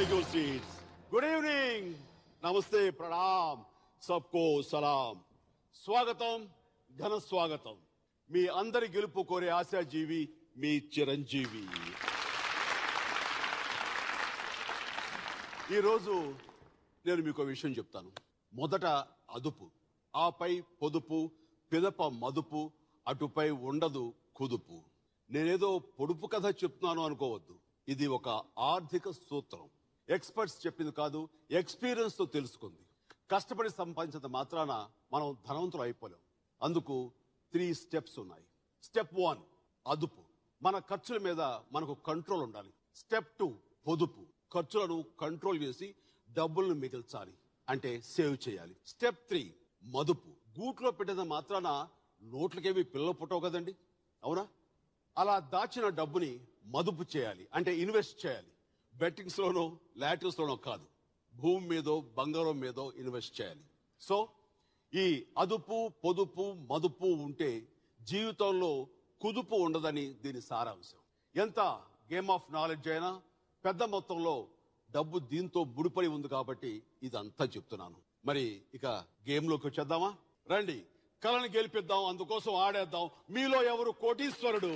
Take your seats. Good evening. Namaste, pranam. Sabko salam. Swagatam, ghana swagatam. మీ అందరి గెలుపు కోరే ఆశాజీవి మీ చిరంజీవి. ఈరోజు నేను మీకు విషయం చెప్తాను. మొదట అదుపు, ఆపై పొదుపు, పిదప మదుపు, అటుపై ఉండదు కుదుపు. నేనేదో పొడుపు కథ చెప్తున్నాను అనుకోవద్దు. ఇది ఒక ఆర్థిక సూత్రం. ఎక్స్పర్ట్స్ చెప్పింది కాదు, ఎక్స్పీరియన్స్ తో తెలుసుకుంది. కష్టపడి సంపాదించినంత మాత్రాన మనం ధనవంతులు అయిపోలేం. అందుకు 3 స్టెప్స్ ఉన్నాయి. స్టెప్ 1 అదుపు. మన ఖర్చుల మీద మనకు కంట్రోల్ ఉండాలి. స్టెప్ 2 పొదుపు. ఖర్చులను కంట్రోల్ చేసి డబ్బులను మిగిల్చాలి, అంటే సేవ్ చేయాలి. స్టెప్ 3 మదుపు. గూట్లో పెట్టిన మాత్రాన నోట్లకేమి పిల్లలు పుట్టవు కదండి, అవునా? అలా దాచిన డబ్బుని మదుపు చేయాలి, అంటే ఇన్వెస్ట్ చేయాలి. బెట్టింగ్స్ లోనో లాటరీస్ లోనో కాదు, భూమి మీదో బంగారం మీదో ఇన్వెస్ట్ చేయాలి. సో ఈ అదుపు, పొదుపు, మదుపు ఉంటే జీవితంలో కుదుపు ఉండదని దీని సారాంశం. ఎంత గేమ్ ఆఫ్ నాలెడ్జ్ అయినా పెద్ద మొత్తంలో డబ్బు దీంతో ముడిపడి ఉంది కాబట్టి ఇదంతా చెప్తున్నాను. మరి ఇక గేమ్ లోకి వచ్చేద్దామా? రండి, కళని గెలిపిద్దాం, అందుకోసం ఆడేద్దాం. మీలో ఎవరు కోటీశ్వరుడు?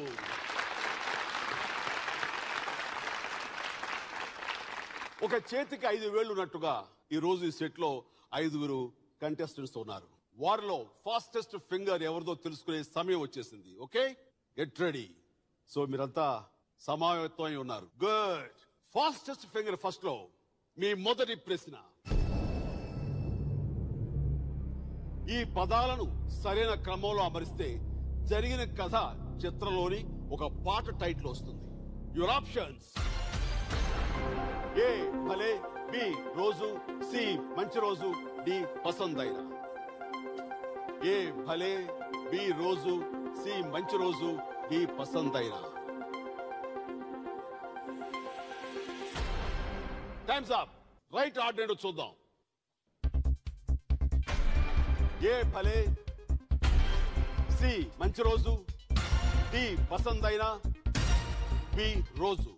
ఒక చేతికి 5 వేళ్లు ఉన్నట్టుగా ఈ రోజు ఈ సెట్ లో 5 కంటెస్టెంట్స్ ఉన్నారు. వారిలో ఫాస్టెస్ట్ ఫింగర్ ఎవరిదో తెలుసుకునే సమయం వచ్చేసింది. Okay, get ready. సో మీరంతా సమావేశమై ఉన్నారు. గుడ్. ఫాస్టెస్ట్ ఫింగర్ ఫస్ట్ లో మీ మొదటి ప్రశ్న. ఈ పదాలను సరైన క్రమంలో అమరిస్తే జరిగిన కథ చిత్రంలోని ఒక పాట టైటిల్ వస్తుంది. యువర్ ఆప్షన్స్: ఏ భలే, బి రోజు, సి మంచి రోజు, డి పసందైన. ఏ భలే, బి రోజు, సి మంచి రోజు, డి పసందైన. Times up. రైట్ ఆర్డర్ ఏంటో చూద్దాం. ఏ భలే, సి మంచి రోజు, డి పసందైన, బి రోజు.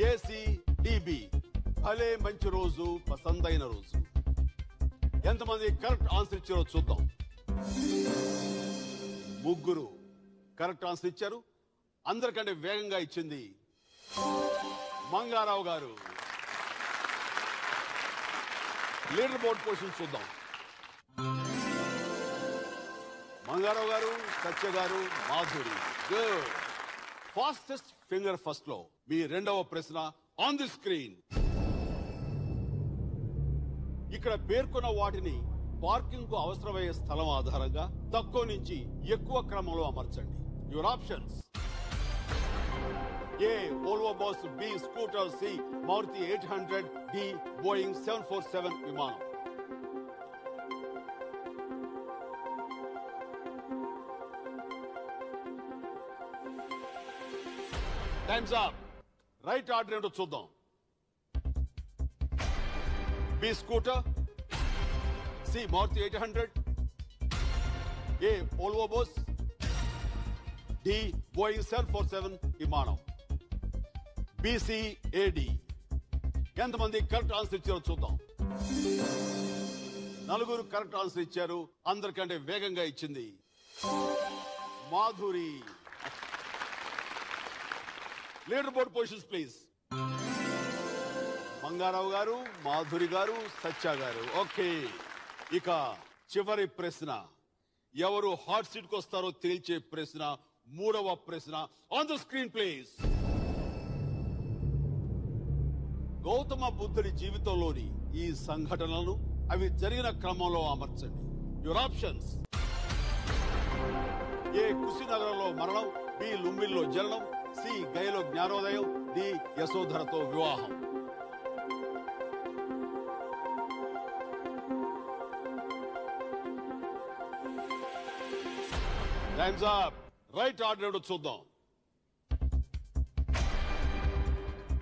ఏసి డిబి భలే, మంచి రోజు, పసందైన రోజు. ఎంతమంది కరెక్ట్ ఆన్సర్ ఇచ్చారో చూద్దాం. 3 కరెక్ట్ ఆన్సర్ ఇచ్చారు. అందరికంటే వేగంగా ఇచ్చింది మంగారావు గారు. లీడర్ బోర్డ్ పొజిషన్ చూద్దాం. మంగారావు గారు, సత్య గారు, Madhuri. Good. Fastest finger first లో మీ రెండవ ప్రశ్న ఆన్ ది స్క్రీన్. ఇక్కడ పేర్కొన్న వాటిని పార్కింగ్ కు అవసరమయ్యే స్థలం ఆధారంగా తక్కువ నుంచి ఎక్కువ క్రమంలో అమర్చండి. Your options: A Volvo bus, B scooter, C Maruti 800, D Boeing 747 విమానం. Times up. రైట్ ఆర్డర్ ఏంటో చూద్దాం. B scooter, C Maruti 800, A Volvo bus, D Boeing 747 విమానం. BCAD. ఎంతమంది కరెక్ట్ ఆన్సర్ ఇచ్చారో చూద్దాం. 4 కరెక్ట్ ఆన్సర్ ఇచ్చారు. అందరికంటే వేగంగా ఇచ్చింది Madhuri. Leader board positions please. Mangarao గారు, మాధురి గారు, సత్య గారు. ఓకే, ఇక చివరి ప్రశ్న. ఎవరు హాట్ సీట్ కు వస్తారో తేల్చే ప్రశ్న, 3వ ప్రశ్న on the screen please. Gautama బుద్ధుడి జీవితంలోని ఈ సంఘటనలను అవి జరిగిన క్రమంలో అమర్చండి. యువర్ ఆప్షన్స్: ఏ కుశినగరంలో మరణం, బి లుంబిల్లో జననం, సి గయలో జ్ఞానోదయం, డి యశోధరతో వివాహం. Times up. రైట్ ఆర్డర్ ఏంటో చూద్దాం.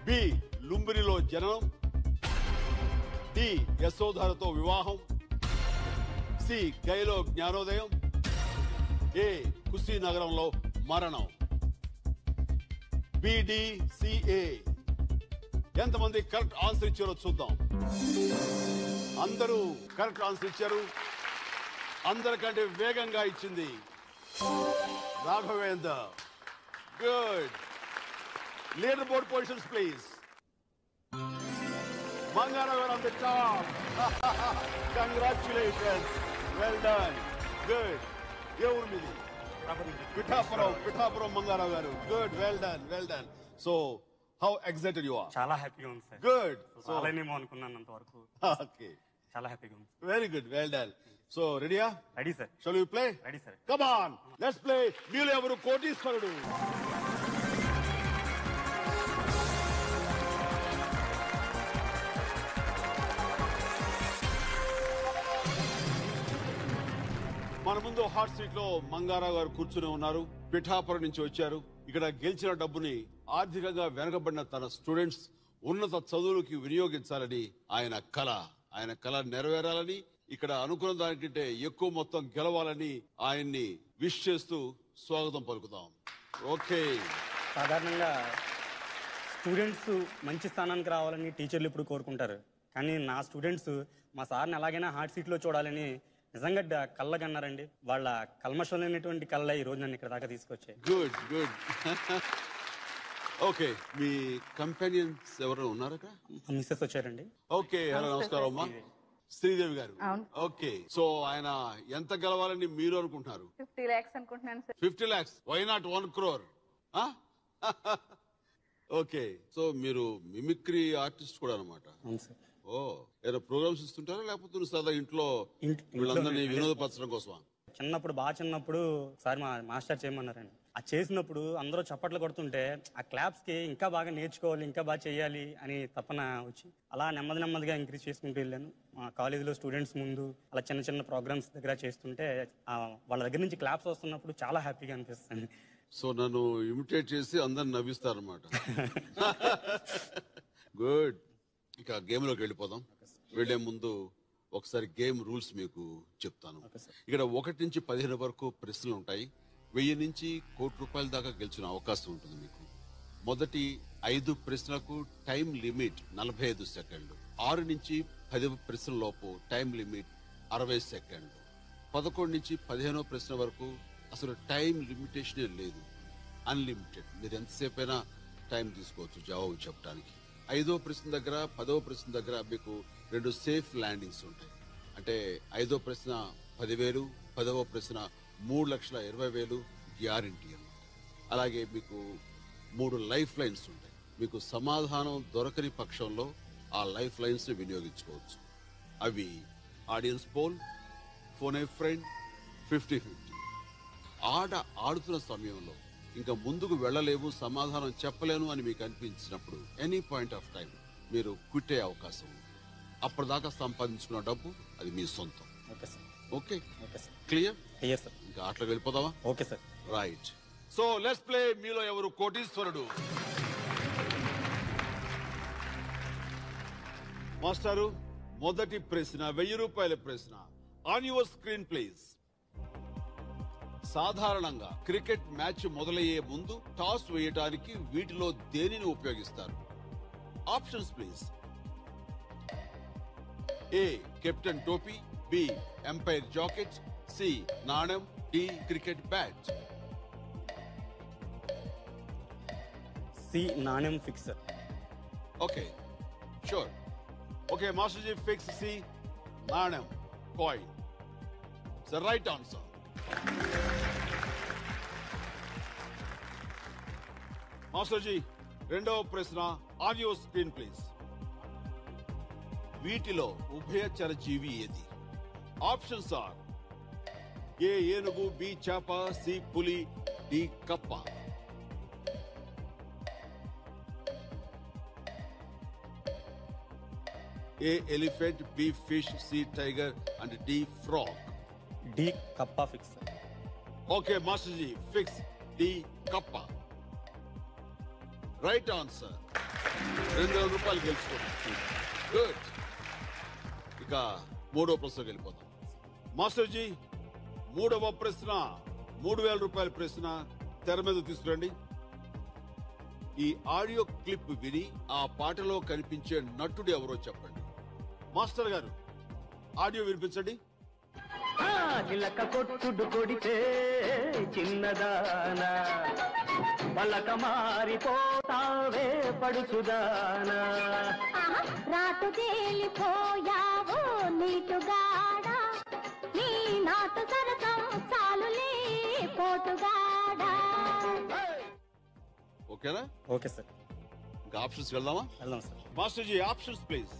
బి లుంబినిలో జననం, డి యశోధరతో వివాహం, సి గయలో జ్ఞానోదయం, ఏ కుశీనగరంలో మరణం. BDCA. ఎంతమంది కరెక్ట్ ఆన్సర్ ఇచ్చారో చూద్దాం. అందరూ కరెక్ట్ ఆన్సర్ ఇచ్చారు. అందరికంటే వేగంగా ఇచ్చింది Raghavender. Good. Leader board positions please. Mangaragar on the top. Congratulations. Well done. Good. ఎవరు మీది? Pithapuram Mangarao. Good. Well done. So, how excited you are? చాలా హ్యాపీగా ఉంది సార్. Good. So, అలానేమో అనుకున్నాను అంతవరకు. Okay. చాలా హ్యాపీగా ఉంది. Very good. Well done. So, ready? Ready sir. Shall we play? Ready sir. Come on. Let's play. మీలో ఎవరు కోటీశ్వరుడు? మన ముందు హాట్ సీట్ లో మంగారావు గారు కూర్చుని ఉన్నారు. పిఠాపురం నుంచి వచ్చారు. ఇక్కడ గెలిచిన డబ్బుని ఆర్థికంగా వెనకబడిన తన స్టూడెంట్స్ ఉన్నత చదువులకి వినియోగించాలని ఆయన కళ నెరవేరాలని, ఇక్కడ అనుకున్న దానికంటే ఎక్కువ మొత్తం గెలవాలని ఆయన్ని విష్ చేస్తూ స్వాగతం పలుకుతాం. ఓకే. సాధారణంగా స్టూడెంట్స్ మంచి స్థానానికి రావాలని టీచర్లు ఇప్పుడు కోరుకుంటారు. కానీ నా స్టూడెంట్స్ మా సార్ని ఎలాగైనా హాట్ సీట్ లో చూడాలని నిజంగా కళ్ళగన్నారండి. వాళ్ళ కల్మషం లేనటువంటి కళ్ళ ఈ రోజు నన్ను ఇక్కడ దాకా తీసుకొచ్చాయి. గుడ్. ఓకే. మీ కంపెనియన్స్ ఎవరైనా ఉన్నారా? మిస్సెస్ వచ్చారండి. ఓకే. హలో, నమస్కారం అమ్మా. శ్రీదేవి గారు. ఓకే. సో ఆయన ఎంత గెలవాలని మీరు అనుకుంటున్నారు? 50 lakhs అనుకుంటున్నాను sir. 50 lakhs. Why not 1 crore? Okay. So మీరు మిమిక్రీ ఆర్టిస్ట్ కూడా అనమాట. అవును సార్. ఓ, ఏదో ప్రోగ్రామ్స్ ఇస్తుంటారా లేకపోతే సదా ఇంట్లో వీళ్ళందరినీ వినోదపరచడం కోసమా? చిన్నప్పుడు బాగా చిన్నప్పుడు ఒకసారి మా మాస్టర్ చేయమన్నారండి. అది చేసినప్పుడు అందరూ చప్పట్లు కొడుతుంటే ఆ క్లాప్స్ కి ఇంకా బాగా నేర్చుకోవాలి, ఇంకా బాగా చేయాలి అని తపన వచ్చి అలా నెమ్మదిగా ఇంక్రీజ్ చేసుకుంటూ వెళ్ళాను. మా కాలేజీలో స్టూడెంట్స్ ముందు అలా చిన్న ప్రోగ్రామ్స్ దగ్గర చేస్తుంటే వాళ్ళ దగ్గర నుంచి క్లాప్స్ వస్తున్నప్పుడు చాలా హ్యాపీగా అనిపిస్తుంది. సో నన్ను ఇమిటేట్ చేసి అందరిని నవ్విస్తారన్నమాట. గుడ్. ఇక గేమ్ లోకి వెళ్ళిపోదాం. వెళ్లే ముందు ఒకసారి గేమ్ రూల్స్ మీకు చెప్తాను. ఇక్కడ 1 నుంచి 15 వరకు ప్రశ్నలు ఉంటాయి. 1000 నుంచి ₹1,00,00,000 దాకా గెలిచిన అవకాశం ఉంటుంది మీకు. మొదటి 5 ప్రశ్నలకు టైం లిమిట్ 45 సెకండ్లు. 6 నుంచి 10 ప్రశ్నల లోపు టైం లిమిట్ 60 సెకండ్లు. 11 నుంచి 15వ ప్రశ్న వరకు అసలు టైం లిమిటేషన్ లేదు, అన్లిమిటెడ్. మీరు ఎంతసేపు అయినా టైం తీసుకోవచ్చు జవాబు చెప్పడానికి. 5వ ప్రశ్న దగ్గర 10వ ప్రశ్న దగ్గర మీకు 2 సేఫ్ ల్యాండింగ్స్ ఉంటాయి. అంటే 5వ ప్రశ్న 10,000, 10వ ప్రశ్న 3,20,000 గ్యారంటీ అన్నమాట. అలాగే మీకు 3 లైఫ్ లైన్స్ ఉంటాయి. మీకు సమాధానం దొరకని పక్షంలో ఆ లైఫ్ లైన్స్ వినియోగించుకోవచ్చు. అవి audience poll, phone a friend, 50-50. ఆడుతున్న సమయంలో ఇంకా ముందుకు వెళ్ళలేవు, సమాధానం చెప్పలేను అని మీకు అనిపించినప్పుడు ఎనీ పాయింట్ ఆఫ్ టైం మీరు క్విట్టే అవకాశం ఉంది. అప్పటిదాకా సంపాదించుకున్న డబ్బు అది మీ సొంతం. ఓకే. క్లియర్? ఇంకా ఆటలోకి వెళ్ళిపోదామా? Okay sir. Right. So let's play మీలో ఎవరు కోటీశ్వరుడు. మాస్టారు, మొదటి ప్రశ్న ₹1000 ప్రశ్న. On your screen please. సాధారణంగా క్రికెట్ మ్యాచ్ మొదలయ్యే ముందు టాస్ వేయడానికి వీటిలో దేనిని ఉపయోగిస్తారు? Options please. ఏ కెప్టెన్ టోపీ, బి ఎంపైర్ జాకెట్, సి నాణెం, డి క్రికెట్ బ్యాట్. సి నాణెం fix sir. Okay, sure. Okay master ji, fix C నాణెం, coin. It's the right answer. Master ji, 2వ ప్రశ్న ఆన్ యువర్ స్క్రీన్ ప్లీజ్. వీటిలో ఉభయచర జీవి ఏది? ఆప్షన్స్ ఆర్ ఏ ఏనుగు, B చేప, సి పులి, డి కప్ప. A elephant, B fish, C tiger and D frog. D కప్ప fix sir. Okay master ji, fix D కప్ప. Right answer. ₹200 గెలుచుకోండి. గుడ్. ఇక 3వ ప్రశ్నకి వెళ్ళిపోతాం. మాస్టర్జీ, 3వ ప్రశ్న ₹3,000 ప్రశ్న తెర మీద తీసుకురండి. ఈ ఆడియో క్లిప్ విని ఆ పాటలో కనిపించే నటుడు ఎవరో చెప్పండి. మాస్టర్ గారు ఆడియో వినిపించండి. చిలక కొట్టుడు కొడితే చిన్నదానా పలక మారిపోతావే పడుచుదానా రాటు తేలిపోయావో నీటుగాడా నీ నాటు సరసం చాలులే పోటుగాడా. ఓకేనా? Okay sir. ఇంకా ఆప్షన్స్ వెళ్దామా? వెళ్దాం sir. Master ji options please.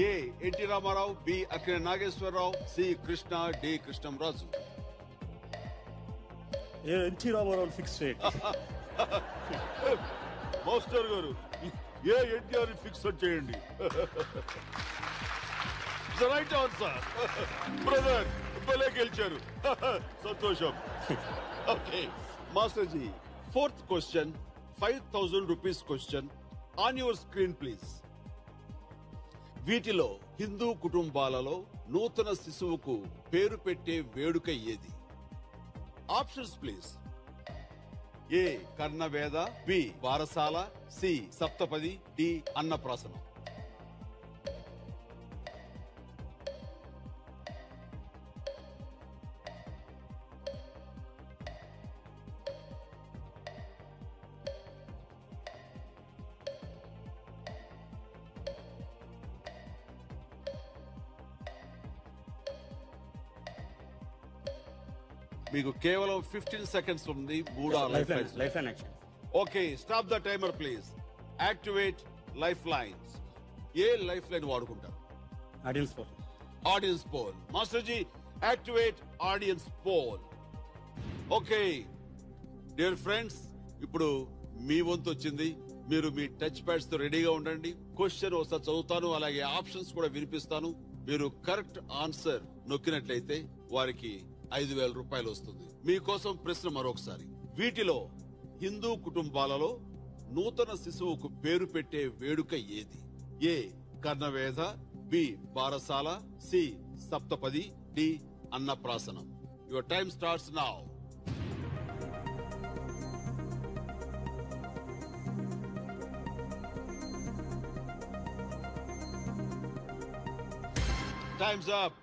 A NT Ramarao, B Akkineni Nageswararao, C Krishna, D Krishnamraju. NT Ramarao fix చేయండి. మాస్టర్ గారు ఏ ఎన్టీఆర్ ఫిక్స్ చేయండి. రైట్ ఆన్సర్ బ్రదర్, భలే గెలిచారు. సంతోషం. Okay master ji, fourth question, 5,000 rupees question on your screen please. వీటిలో హిందూ కుటుంబాలలో నూతన శిశువుకు పేరు పెట్టే వేడుక ఏది? Options please. A Karnaveda, B Barasala, C Saptapadi, D Annaprasanam. మీకు కేవలం 15 సెకండ్స్ ఉంది. Life line action. Okay stop the timer please. Activate life lines. A life line వాడుకుంటారు? Audience poll. Audience poll. Master ji activate audience poll. Okay dear friends, ఇప్పుడు మీ వంతు వచ్చింది. మీరు మీ touch pods తో రెడీగా ఉండండి. క్వశ్చన్ ఒకసారి చదువుతాను, అలాగే ఆప్షన్స్ కూడా వినిపిస్తాను. మీరు కరెక్ట్ ఆన్సర్ నొక్కినట్లయితే వారికి 5,000 రూపాయలు వస్తుంది. మీకోసం ప్రశ్న మరొకసారి. వీటిలో హిందూ కుటుంబాలలో నూతన శిశువుకు పేరు పెట్టే వేడుక ఏది? A Karnaveda, B Barasala, C Saptapadi, D Annaprasanam. Your time starts now. Time's up.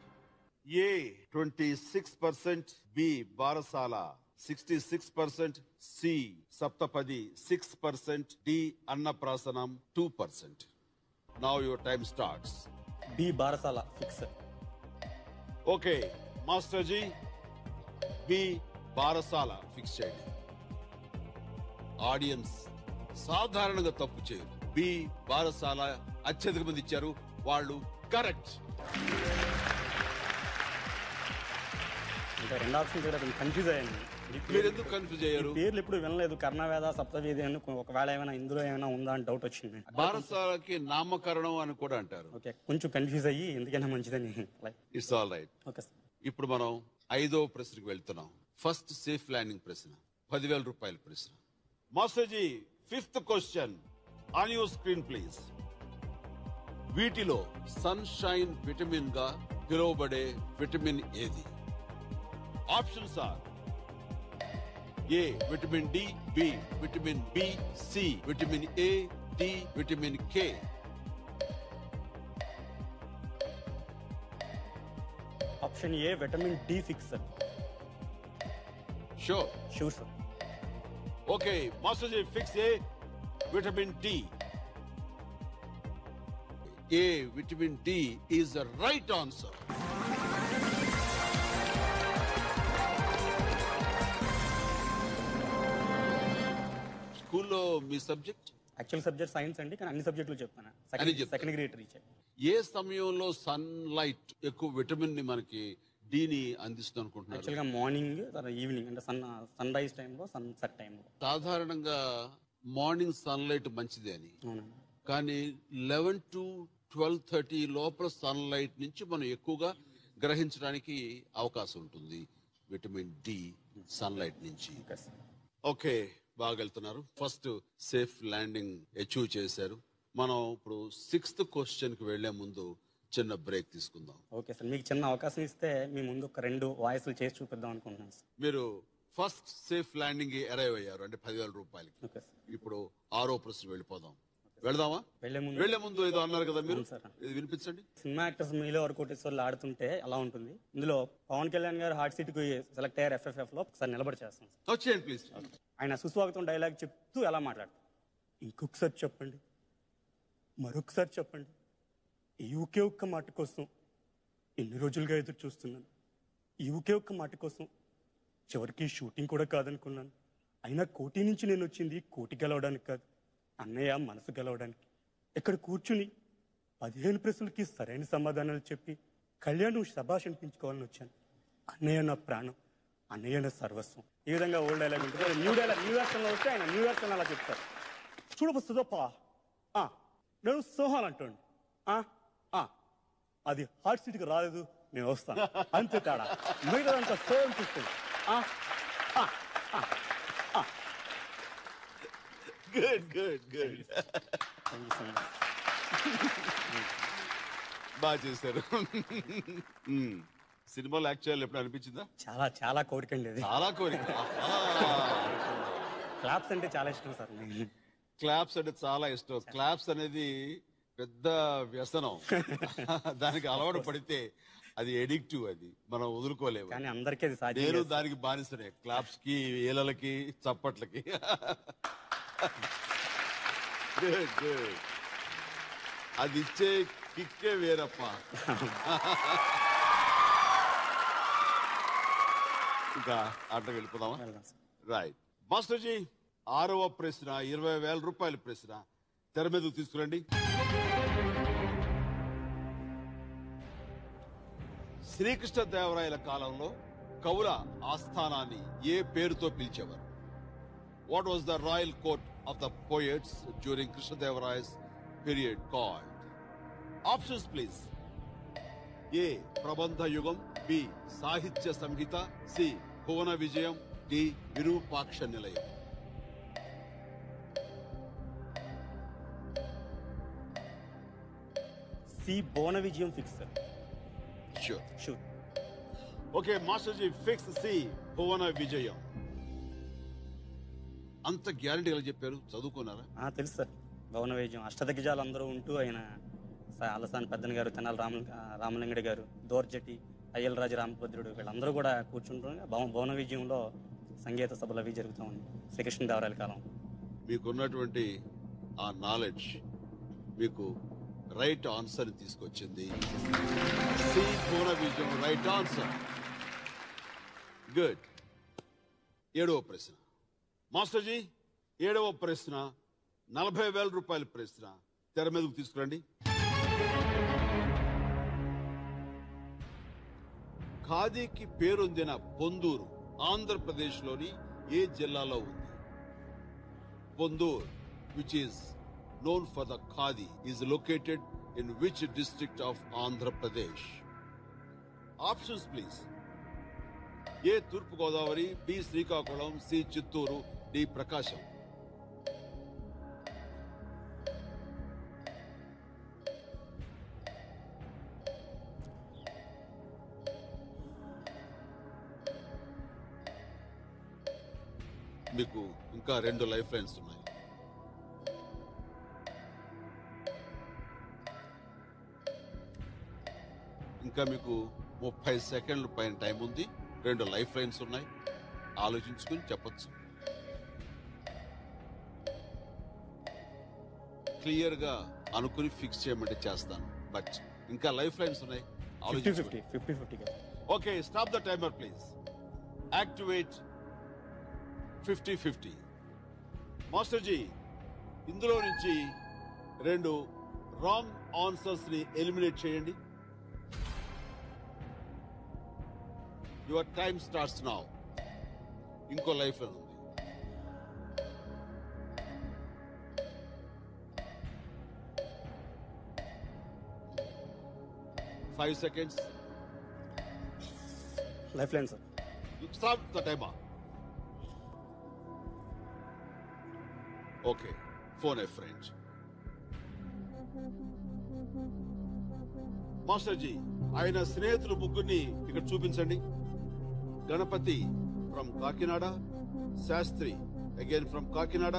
A 26%, B Barasala 66%, C Saptapadi 6%, D Annaprasanam 2%. Now your time starts. B Barasala fix. Okay, Master Ji, B Barasala fix చేయండి. ఆడియన్స్ సాధారణంగా తప్పు చేయరు. బి బారసాల అత్యధిక మంది ఇచ్చారు. వాళ్ళు correct. అంటే రెండు ఆప్షన్ కూడా కన్ఫ్యూజ్ అయ్యాను. మీరు ఎందుకు కన్ఫ్యూజ్ అయ్యారు? పేర్లు ఎప్పుడు వినలేదు. కర్ణవేద, సప్తవేది అని ఒకవేళ ఏమైనా ఇందులో ఏమైనా ఉందా అని డౌట్ వచ్చింది. బారసాలకి నామకరణం అని కూడా అంటారు. ఓకే, కొంచెం కన్ఫ్యూజ్ అయ్యి ఎందుకైనా మంచిదని. It's all right. Okay sir. ఇప్పుడు మనం 5వ ప్రశ్నకు వెళ్తున్నాం. ఫస్ట్ సేఫ్ ల్యాండింగ్ ప్రశ్న, 10,000 రూపాయల ప్రశ్న. Master ji, 5th question on your screen please. వీటిలో సన్షైన్ విటమిన్ గా పిలువబడే విటమిన్ ఏది? Options are A vitamin D, B vitamin B, C vitamin A, D vitamin K. Option A vitamin D fix sir. Sure? Sure sir. Okay master ji, fix A vitamin D. A vitamin D is the right answer. స్కూల్లో మీ subject? Actual subject science అండి, కానీ అన్ని సబ్జెక్టులు చెప్పాను. అని చెప్తారు. Second grade reach. ఏ సమయంలో సన్ లైట్ ఎక్కువ విటమిన్ ని మనకి డీని అందిస్తుంది అనుకుంటున్నారు? యాక్చువల్గా మార్నింగ్, ఈవినింగ్, అంటే సన్ రైజ్ టైంలో, సన్సెట్ టైంలో. సాధారణంగా మార్నింగ్ సన్ లైట్ మంచిదే అని, అవునండి. కానీ 11 to 12:30 లోపల సన్ లైట్ నుంచి మనం ఎక్కువగా గ్రహించడానికి అవకాశం ఉంటుంది విటమిన్ డి సన్ లైట్ నుంచి. ఓకే, బాగా వెళ్తున్నారు. ఫస్ట్ సేఫ్ ల్యాండింగ్ అచీవ్ చేశారు. మనం ఇప్పుడు 6th క్వశ్చన్ కి వెళ్లే ముందు చిన్న బ్రేక్ తీసుకుందాం. ఓకే సార్, మీకు చిన్న అవకాశం ఇస్తే మీ ముందు ఒక 2 వాయిస్లు చేసి చూపిద్దాం అనుకుంటున్నాను సార్. మీరు ఫస్ట్ సేఫ్ ల్యాండింగ్ అరైవ్ అయ్యారు, అంటే 10,000 రూపాయలకి. ఓకే ఇప్పుడు 6వ ప్రశ్న వెళ్ళిపోదాం. వెళదామా? వెళ్లే ముందు ఏదో అన్నారు కదా మీరు, సార్. ఇది వినిపించండి. సినిమా యాక్టర్స్ మీలో వరకు కోటేశ్వర్లు ఆడుతుంటే ఎలా ఉంటుంది? ఇందులో పవన్ కళ్యాణ్ గారు హార్ట్ సీట్ కు సెలెక్ట్ అయ్యారు FFF లో. ఒకసారి నిలబడి చేస్తాం సార్. వచ్చేయండి ప్లీజ్. ఆయన సుస్వాగతం డైలాగ్ చెప్తూ ఎలా మాట్లాడతారు? ఇంకొకసారి చెప్పండి, మరొకసారి చెప్పండి. ఈ ఒకే ఒక్క మాట కోసం ఎన్ని రోజులుగా ఎదురు చూస్తున్నాను. ఈ ఒకే ఒక్క మాట కోసం చివరికి షూటింగ్ కూడా కాదనుకున్నాను. అయినా కోటి నుంచి నేను వచ్చింది కోటి గెలవడానికి కాదు, అన్నయ్య మనసు గెలవడానికి. ఇక్కడ కూర్చుని 15 ప్రశ్నలకి సరైన సమాధానాలు చెప్పి కళ్యాణ్ శభాష్ అనిపించుకోవాలని వచ్చాను. అన్నయ్య నా ప్రాణం, అన్నయ్య నా సర్వస్వం. ఈ విధంగా ఓల్డ్ డైలాగ్ ఉంటుంది. న్యూ వెర్షన్ లో వస్తే ఆయన న్యూ వెర్షన్ అలా చెప్తారు. చూడవస్తుందప్పా, నేను సోహాన్ అంటండి, అది హార్ట్ సీట్కి రాలేదు, నేను వస్తాను, అంతే తేడా. మిగతాదంతా సో అనిపిస్తుంది. గుడ్ బాగా చేశారు. సినిమాలో యాక్ట్ చేయాలి ఎప్పుడు అనిపించిందా? చాలా చాలా కోరికండి అది. చాలా కోరిక. క్లాప్స్ అంటే చాలా ఇష్టం సార్. క్లాప్స్ అంటే చాలా ఇష్టం. క్లాప్స్ అనేది పెద్ద వ్యసనం. దానికి అలవాటు పడితే అది ఎడిక్టివ్, అది మనం వదులుకోలేము. కానీ అందరికీ అది సాధ్యం. నేను దానికి బానిసనే, క్లాప్స్ కి, ఏలలకి, చప్పట్లకి. అది ఇచ్చే కిక్కే వేరప్ప. ఇంకా ఆటకు వెళ్ళిపోదామా? రైట్ మాస్టర్ జీ, 6వ ప్రశ్న 20,000 రూపాయల ప్రశ్న తెర మీదకు తీసుకురండి. శ్రీకృష్ణదేవరాయల కాలంలో కవుల ఆస్థానాన్ని ఏ పేరుతో పిలిచేవారు? What was the royal court of the poets during Krishnadevaraya's period called? Options please. A ప్రబంధ యుగం, బి సాహిత్య సంహిత, సి భువన విజయం, డి విరూపాక్ష నిలయం. C Bhuvana Vijayam fix. Sure. Okay master ji, fix C Bhuvana Vijayam. అంత గ్యారంటీ ఎలా చెప్పారు? చదువుకున్నారా? తెలుసు సార్. భువన విజయం అష్టదిగ్గజాలు అందరూ ఉంటూ ఆయన అలసాని పెద్దన గారు, తెనాలి రామలింగడి గారు, దోర్జటి, అయ్యల రాజు రామభద్రుడు వీళ్ళందరూ కూడా కూర్చుంటారు. భువన విజయంలో సంగీత సభలు అవి జరుగుతూ ఉంది శ్రీకృష్ణదేవరాయల కాలం. మీకున్నటువంటి ఆ నాలెడ్జ్ మీకు రైట్ ఆన్సర్ తీసుకొచ్చింది. సి భువన విజయం రైట్ ఆన్సర్. గుడ్. 7వ ప్రశ్న మాస్టర్ జీ, 7వ ప్రశ్న 40,000 రూపాయల ప్రశ్న తెర మీదకు తీసుకురండి. ఖాదీకి పేరొందిన పొందూరు ఆంధ్రప్రదేశ్ లోని ఏ జిల్లాలో ఉంది? Ponduru, which is known for the khadi, is located in which district of Andhra Pradesh? Options please. A Turpu Godavari, B Srikakulam, C Chitturu, D Prakasham. మీకు ఇంకా 2 లైఫ్ లైన్స్ ఉన్నాయి. ఇంకా మీకు 30 సెకండ్ల పైన టైం ఉంది. 2 లైఫ్ లైన్స్ ఉన్నాయి. ఆలోచించుకుని చెప్పొచ్చు. క్లియర్ గా అనుకుని ఫిక్స్ చేయమంటే చేస్తాను, బట్ ఇంకా లైఫ్ లైన్స్ ఉన్నాయి. 50-50. Okay, stop the timer please. Activate 50-50. Master ji, ఇందులో నుంచి 2 రాంగ్ ఆన్సర్స్ ని ఎలిమినేట్ చేయండి. Your time starts now. ఇంకో లైఫ్ లైన్ ఉంది. 5 seconds. Life line sir. Start the timer. Okay, phone a friend. Master ji, ఆయన స్నేహితులు ముగ్గురిని ఇక్కడ చూపించండి. Ganapathi, from Kakinada, Sastry again from Kakinada,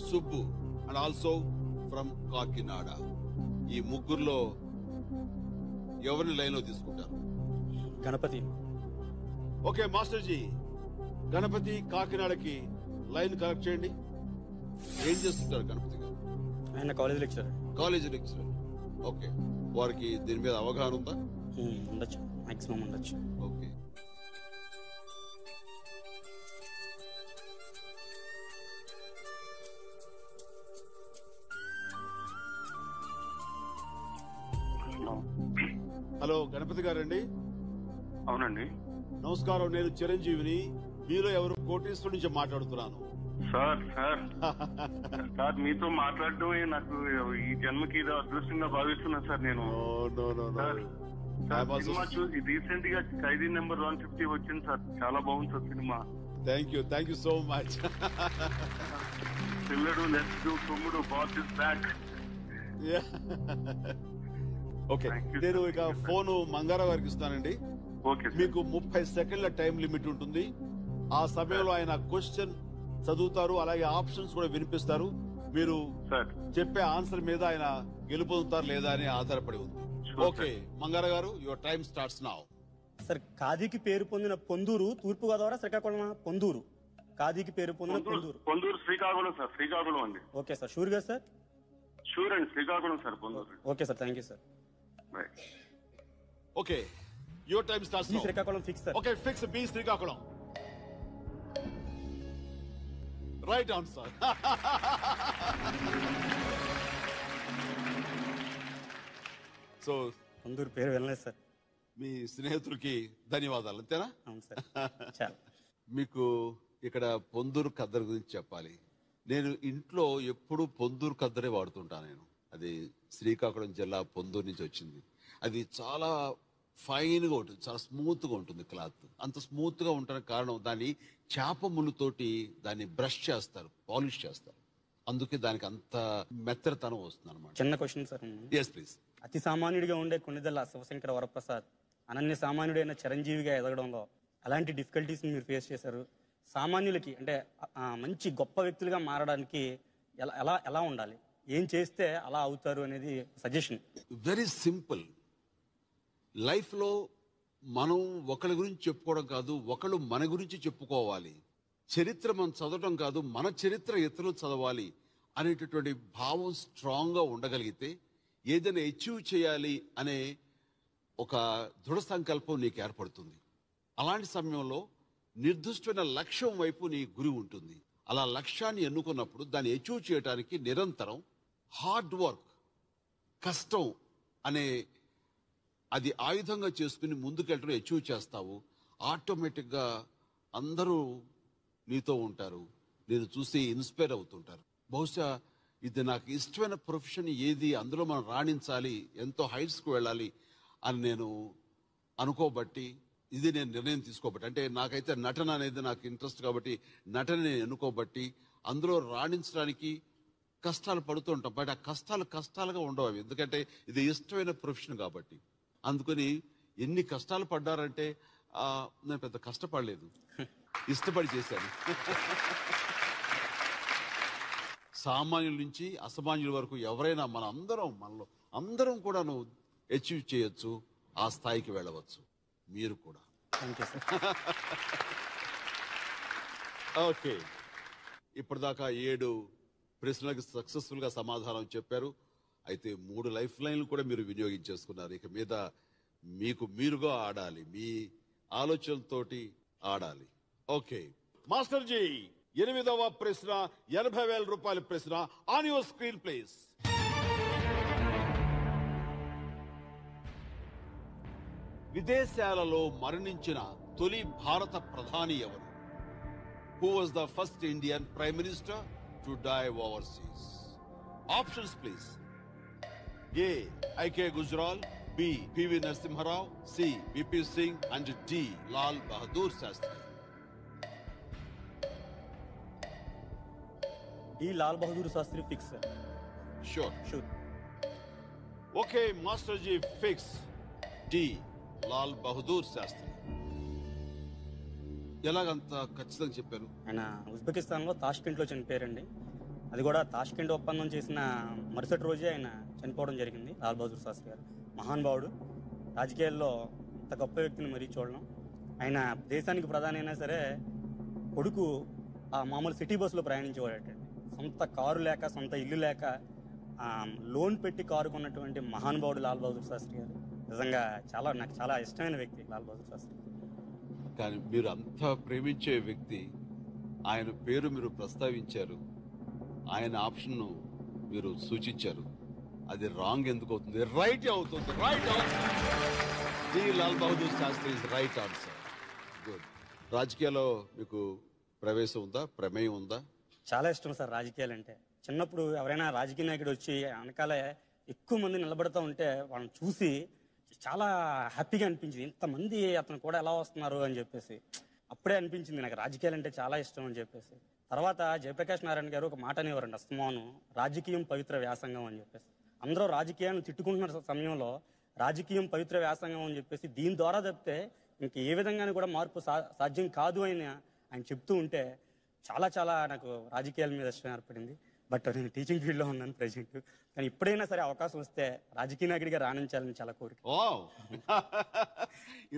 Subbu and also from Kakinada. ఈ ముగ్గురులో ఎవరిని లైన్ లో తీసుకుంటారు? Ganapathi. Okay master G, Ganapati కాకినాడకి line collect చేయండి. ఏం చేస్తుంటారు గణపతి గారు? ఆయన college lecturer. College lecturer. Okay, వారికి దీని మీద అవగాహన ఉందా? ఉండొచ్చు, మాక్సిమం ఉండొచ్చు. ఓకే. హలో గణపతి గారండి? అవునండి. నమస్కారం, నేను చిరంజీవిని. మీలో ఎవరు కోటేశ్వర నుంచి మాట్లాడుతున్నాను. సార్ సార్ మీతో మాట్లాడటమే నాకు ఈ జన్మకి ఏదో అదృష్టంగా భావిస్తున్నాను సార్. నేను సినిమా చూసి రీసెంట్ గా ఖైదీ నెంబర్ 150 వచ్చింది సార్. చాలా బాగుంది sir cinema. Thank you so much. పిల్లడు లెట్స్ డూ తమ్ముడు బాస్ ఇస్ బ్యాక్. ఓకే, నేను ఇక ఫోన్ మంగారావు గారికి ఇస్తానండి. ఓకే, మీకు 30 సెకండ్ల టైం లిమిట్ ఉంటుంది. ఆ సమయంలో ఆయన క్వశ్చన్ చదువుతారు, అలాగే ఆప్షన్స్ కూడా వినిపిస్తారు. మీరు చెప్పే ఆన్సర్ మీద ఆయన గెలుపొందుతారు లేదా అని ఆధారపడి ఉంది. ఓకే మంగారావు గారు, your time starts now. Sir, ఖాదీకి పేరు పొందిన పొందూరు తూర్పు గోదావరి, శ్రీకాకుళం? పొందూరు. ఖాదీకి పేరు పొందిన పొందూరు శ్రీకాకుళం సార్. శ్రీకాకుళం అండి. ఓకే సార్, షూర్ గా సార్? షూర్ అండి, Srikakulam sir. Ponduru. Okay sir, thank you sir. Okay, your time starts now. Srikakulam fix sir. Okay, fix B Srikakulam. Right answer. So Ponduru పేరు వినలేదు సార్. మీ స్నేహితుడికి ధన్యవాదాలు, అంతేనా? అవును సార్. చాలా. మీకు ఇక్కడ పొందూరు కద్దరు గురించి చెప్పాలి. నేను ఇంట్లో ఎప్పుడు పొందూరు కద్దరే వాడుతుంటాను. నేను అది శ్రీకాకుళం జిల్లా పొందూరు నుంచి వచ్చింది. అది చాలా ఫైన్ గా ఉంటుంది, చాలా స్మూత్ గా ఉంటుంది క్లాత్. అంత స్మూత్ గా ఉండడానికి కారణం దాన్ని చేప ముళ్ళుతోటి దాన్ని బ్రష్ చేస్తారు, పాలిష్ చేస్తారు. అందుకే దానికి అంత మెత్తరతనం వస్తుంది అనమాట. చిన్న క్వశ్చన్ సార్. Yes please. అతి సామాన్యుడిగా ఉండే కొన్నిదెల్ల శివశంకర వరప్రసాద్ అనన్య సామాన్యుడైన చిరంజీవిగా ఎదగడంలో అలాంటి డిఫికల్టీస్ మీరు ఫేస్ చేశారు. సామాన్యులకి అంటే మంచి గొప్ప వ్యక్తులుగా మారడానికి ఎలా ఎలా ఉండాలి, ఏం చేస్తే అలా అవుతారు అనేది సజెషన్. Very simple. లైఫ్ లో మనం ఒకరి గురించి చెప్పుకోవడం కాదు, ఒకళ్ళు మన గురించి చెప్పుకోవాలి. చరిత్ర మనం చదవడం కాదు, మన చరిత్ర ఇతరులు చదవాలి అనేటటువంటి భావం స్ట్రాంగ్ గా ఉండగలిగితే ఏదైనా అచీవ్ చేయాలి అనే ఒక దృఢ సంకల్పం నీకు ఏర్పడుతుంది. అలాంటి సమయంలో నిర్దిష్టమైన లక్ష్యం వైపు నీ గురి ఉంటుంది. అలా లక్ష్యాన్ని ఎన్నుకున్నప్పుడు దాన్ని అచీవ్ చేయడానికి నిరంతరం హార్డ్ వర్క్, కష్టం అనే అది ఆయుధంగా చేసుకుని ముందుకెళ్ళడం అచీవ్ చేస్తావు. ఆటోమేటిక్గా అందరూ నీతో ఉంటారు, నేను చూసి ఇన్స్పైర్ అవుతుంటారు. బహుశా ఇది నాకు ఇష్టమైన ప్రొఫెషన్ ఏది, అందులో మనం రాణించాలి, ఎంతో హైట్స్కి వెళ్ళాలి అని నేను అనుకోబట్టి, ఇది నేను నిర్ణయం తీసుకోబట్టి, అంటే నాకైతే నటన అనేది నాకు ఇంట్రెస్ట్ కాబట్టి నటన నేను ఎన్నుకోబట్టి అందులో రాణించడానికి కష్టాలు పడుతూ ఉంటాం. బట్ ఆ కష్టాలుగా ఉండవు అవి, ఎందుకంటే ఇది ఇష్టమైన ప్రొఫెషన్ కాబట్టి. అందుకని ఎన్ని కష్టాలు పడ్డారంటే నేను పెద్ద కష్టపడలేదు, ఇష్టపడి చేశాను. సామాన్యుల నుంచి అసామాన్యుల వరకు ఎవరైనా మనలో అందరం కూడా నువ్వు అచీవ్ చేయొచ్చు, ఆ స్థాయికి వెళ్ళవచ్చు. మీరు కూడా. ఓకే, ఇప్పటిదాకా 7 ప్రశ్నలకు సక్సెస్ఫుల్ గా సమాధానం చెప్పారు. అయితే 3 లైఫ్ లైన్లు కూడా మీరు వినియోగించేసుకున్నారు. ఇక మీద మీకు మీరుగా ఆడాలి, మీ ఆలోచనలతోటి ఆడాలి. ఓకే మాస్టర్ జీ, 8వ ప్రశ్న 80,000 రూపాయల ప్రశ్న. On your screen please. విదేశాలలో మరణించిన తొలి భారత ప్రధాని ఎవరు? Who was the first Indian prime minister to die overseas? Options please. A IK Gujral, B PV Narasimharao, C VP Singh and D Lal Bahadur Shastri. D Lal Bahadur Shastri fix. Sure. Okay master ji, fix D Lal Bahadur Shastri. ఎలాగంత ఖచ్చితంగా చెప్పారు? ఆయన ఉజ్బెకిస్తాన్లో తాష్కెంట్లో చనిపోయారండి. అది కూడా తాష్కెంట్ ఒప్పందం చేసిన మరుసటి రోజే ఆయన చనిపోవడం జరిగింది. లాల్ బహదూర్ శాస్త్రి గారు మహానుభావుడు. రాజకీయాల్లో ఇంత గొప్ప వ్యక్తిని మరీ చూడడం. ఆయన దేశానికి ప్రధాని అయినా సరే కొడుకు ఆ మామూలు సిటీ బస్సులో ప్రయాణించేవాడటండి. సొంత కారు లేక, సొంత ఇల్లు లేక లోన్ పెట్టి కారు కొన్నటువంటి మహానుభావుడు లాల్ బహదూర్ శాస్త్రి గారు. నిజంగా నాకు చాలా ఇష్టమైన వ్యక్తి లాల్ బహదూర్ శాస్త్రి. కానీ మీరు అంత ప్రేమించే వ్యక్తి, ఆయన పేరు మీరు ప్రస్తావించారు, ఆయన ఆప్షన్ను మీరు సూచించారు. అది రాంగ్ ఎందుకు అవుతుంది? రైట్ అవుతుంది. Right the Lal Bahadur Shastri is right answer. Good. రాజకీయాల్లో మీకు ప్రవేశం ఉందా, ప్రమేయం ఉందా? చాలా ఇష్టం సార్ రాజకీయాలు అంటే. చిన్నప్పుడు ఎవరైనా రాజకీయ నాయకుడు వచ్చి వెనకాలే ఎక్కువ మంది నిలబడతా ఉంటే వాళ్ళని చూసి చాలా హ్యాపీగా అనిపించింది. ఇంతమంది అతను కూడా ఎలా వస్తున్నారు అని చెప్పేసి అప్పుడే అనిపించింది నాకు రాజకీయాలు అంటే చాలా ఇష్టం అని చెప్పేసి. తర్వాత జయప్రకాష్ నారాయణ గారు ఒక మాట అనేవారండి అస్తమాను, రాజకీయం పవిత్ర వ్యాసంగం అని చెప్పేసి. అందరూ రాజకీయాన్ని తిట్టుకుంటున్న సమయంలో రాజకీయం పవిత్ర వ్యాసంగం అని చెప్పేసి దీని ద్వారా తప్పితే ఇంక ఏ విధంగానూ కూడా మార్పు సాధ్యం కాదు అని ఆయన చెప్తూ ఉంటే చాలా నాకు రాజకీయాల మీద ఇష్టం ఏర్పడింది. బట్ నేను టీచింగ్ ఫీల్డ్ లో ఉన్నాను ప్రెజెంట్. కానీ ఎప్పుడైనా సరే అవకాశం వస్తే రాజకీయ నాయకుడిగా రాణించాలని చాలా కోరిక.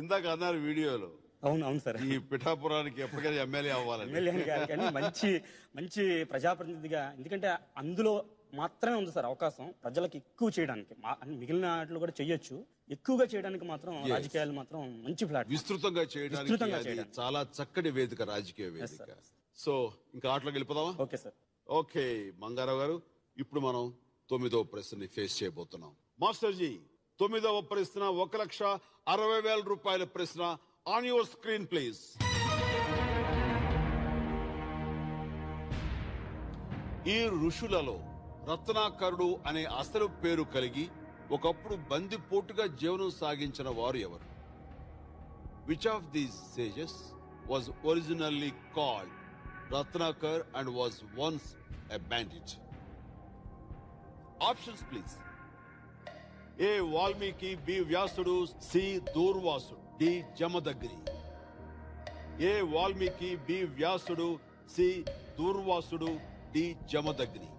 ఇందాక అన్నారు వీడియోలో. అవును సార్. ఈ పిఠాపురానికి ఎప్పటికైనా ఎమ్మెల్యే అవ్వాలని. ఎమ్మెల్యే కాదు కానీ మంచి ప్రజాప్రతినిధిగా, ఎందుకంటే అందులో మాత్రమే ఉంది సార్ అవకాశం ప్రజలకు ఎక్కువ చేయడానికి. మిగిలిన వాటిలో కూడా చెయ్యొచ్చు, ఎక్కువగా చేయడానికి మాత్రం రాజకీయాలు మాత్రం మంచి ప్లాట్ఫామ్. విస్తృతంగా చేయడానికి చాలా చక్కటి వేదిక, రాజకీయ వేదిక. సో ఇంకా ఆటలోకి వెళ్ళిపోదామా? Okay sir. ఓకే మంగారావు గారు, ఇప్పుడు మనం 9వ ప్రశ్నని ఫేస్ చేయబోతున్నాం. మాస్టర్ జీ, 9వ ప్రశ్న 1,60,000 రూపాయల ప్రశ్న. On your screen please. ఈ ఋషులలో రత్నాకరుడు అనే అసలు పేరు కలిగి ఒకప్పుడు బందిపోటుగా జీవనం సాగించిన వారు ఎవరు? Which of these sages was originally called Ratnakar and was once a bandit? Options please. A. Valmiki, B. Vyasudu, C. Durvasu, D. Jamadagni. A. Valmiki, B. Vyasudu, C. Durvasudu, D. Jamadagni.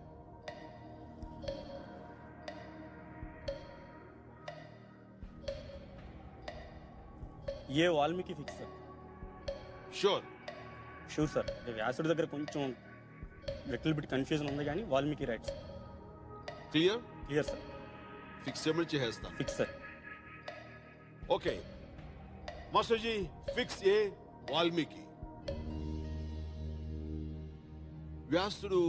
A Valmiki fix sir. Sure. Sure sir. వ్యాసుడి దగ్గర కొంచెం little bit confusion ఉంది కానీ Valmiki right sir. Clear sir. Fix చేయమని చేస్తాను. Fix sir. Okay master ji, fix A Valmiki. వ్యాసుడు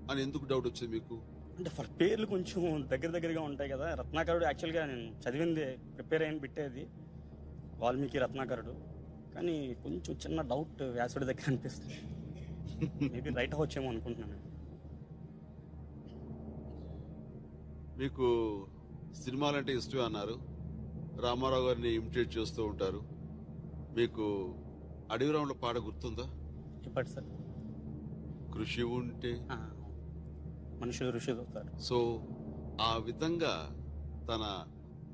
అని ఎందుకు డౌట్ వచ్చింది మీకు? అంటే పేర్లు కొంచెం దగ్గరగా ఉంటాయి కదా. రత్నాకరుడు యాక్చువల్గా నేను చదివింది, ప్రిపేర్ అయిన బిట్టేది వాల్మీకి రత్నాకరుడు. కానీ కొంచెం చిన్న డౌట్ వ్యాసుడి దగ్గర అనిపిస్తుంది. మేబీ రైట్ అవ్వచ్చేమో అనుకుంటున్నాను. మీకు సినిమాలంటే ఇష్టం అన్నారు, రామారావు గారిని ఇమిటేట్ చేస్తూ ఉంటారు. మీకు అడవిరాముల పాట గుర్తుందా? చెప్పండి సార్. కృషి ఉంటే మనుషులు ఋషులు అవుతారు. సో ఆ విధంగా తన